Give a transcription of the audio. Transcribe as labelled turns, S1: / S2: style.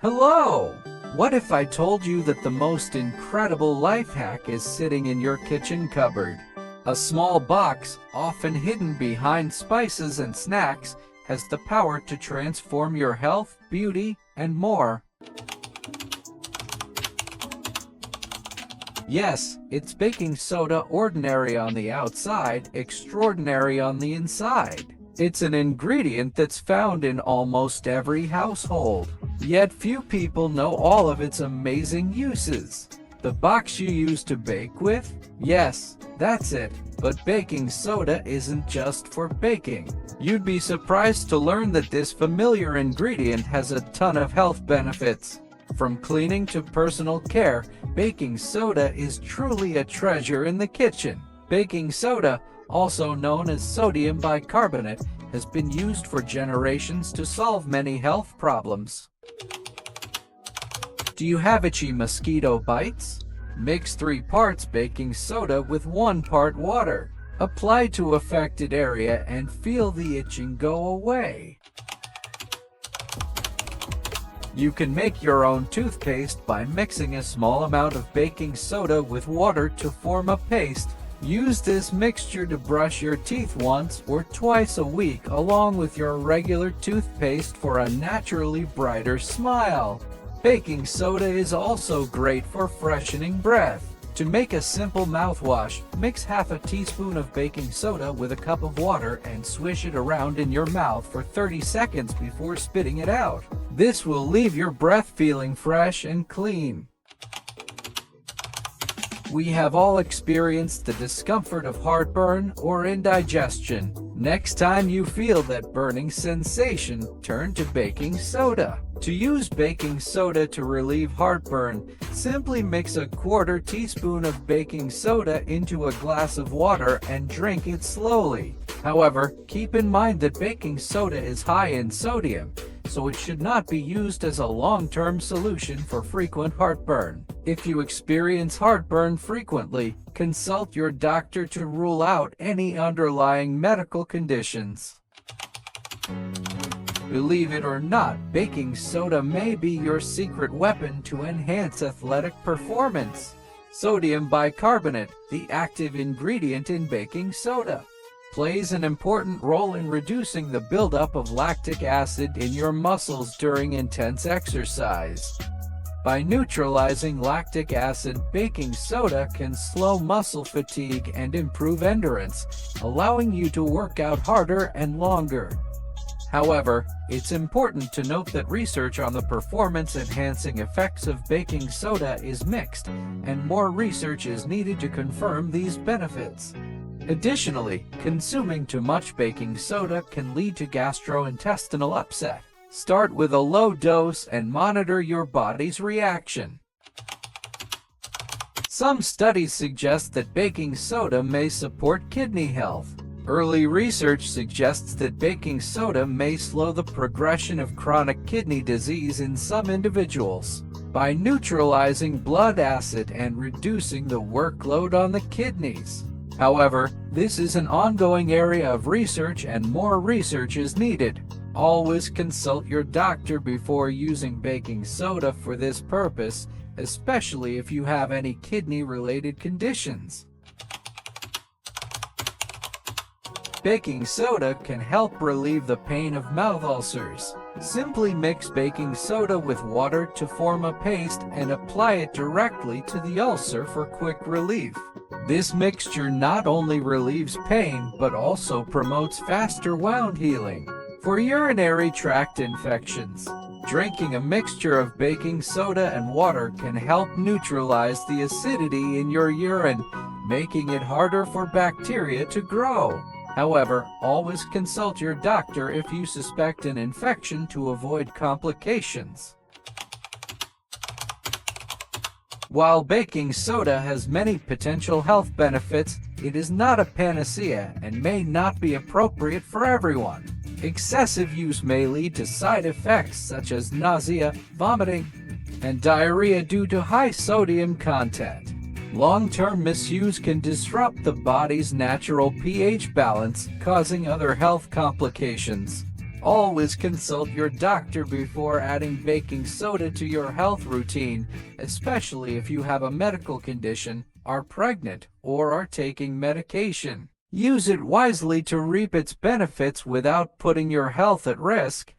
S1: Hello! What if I told you that the most incredible life hack is sitting in your kitchen cupboard? A small box, often hidden behind spices and snacks, has the power to transform your health, beauty, and more. Yes, it's baking soda, ordinary on the outside, extraordinary on the inside. It's an ingredient that's found in almost every household. Yet few people know all of its amazing uses. The box you use to bake with? Yes, that's it. But baking soda isn't just for baking. You'd be surprised to learn that this familiar ingredient has a ton of health benefits. From cleaning to personal care, baking soda is truly a treasure in the kitchen. Baking soda, also known as sodium bicarbonate, has been used for generations to solve many health problems. Do you have itchy mosquito bites? Mix 3 parts baking soda with 1 part water. Apply to affected area and feel the itching go away. You can make your own toothpaste by mixing a small amount of baking soda with water to form a paste. Use this mixture to brush your teeth once or twice a week along with your regular toothpaste for a naturally brighter smile. Baking soda is also great for freshening breath. To make a simple mouthwash, mix half a teaspoon of baking soda with a cup of water and swish it around in your mouth for 30 seconds before spitting it out. This will leave your breath feeling fresh and clean. We have all experienced the discomfort of heartburn or indigestion. Next time you feel that burning sensation, turn to baking soda. To use baking soda to relieve heartburn, simply mix a quarter teaspoon of baking soda into a glass of water and drink it slowly. However, keep in mind that baking soda is high in sodium, so it should not be used as a long-term solution for frequent heartburn. If you experience heartburn frequently, consult your doctor to rule out any underlying medical conditions. Believe it or not, baking soda may be your secret weapon to enhance athletic performance. Sodium bicarbonate, the active ingredient in baking soda, plays an important role in reducing the buildup of lactic acid in your muscles during intense exercise. By neutralizing lactic acid, baking soda can slow muscle fatigue and improve endurance, allowing you to work out harder and longer. However, it's important to note that research on the performance-enhancing effects of baking soda is mixed, and more research is needed to confirm these benefits. Additionally, consuming too much baking soda can lead to gastrointestinal upset. Start with a low dose and monitor your body's reaction. Some studies suggest that baking soda may support kidney health. Early research suggests that baking soda may slow the progression of chronic kidney disease in some individuals by neutralizing blood acid and reducing the workload on the kidneys. However, this is an ongoing area of research and more research is needed. Always consult your doctor before using baking soda for this purpose, especially if you have any kidney-related conditions. Baking soda can help relieve the pain of mouth ulcers. Simply mix baking soda with water to form a paste and apply it directly to the ulcer for quick relief. This mixture not only relieves pain but also promotes faster wound healing. For urinary tract infections, drinking a mixture of baking soda and water can help neutralize the acidity in your urine, making it harder for bacteria to grow. However, always consult your doctor if you suspect an infection to avoid complications. While baking soda has many potential health benefits, it is not a panacea and may not be appropriate for everyone. Excessive use may lead to side effects such as nausea, vomiting, and diarrhea due to high sodium content. Long-term misuse can disrupt the body's natural pH balance, causing other health complications. Always consult your doctor before adding baking soda to your health routine, especially if you have a medical condition, are pregnant, or are taking medication. Use it wisely to reap its benefits without putting your health at risk.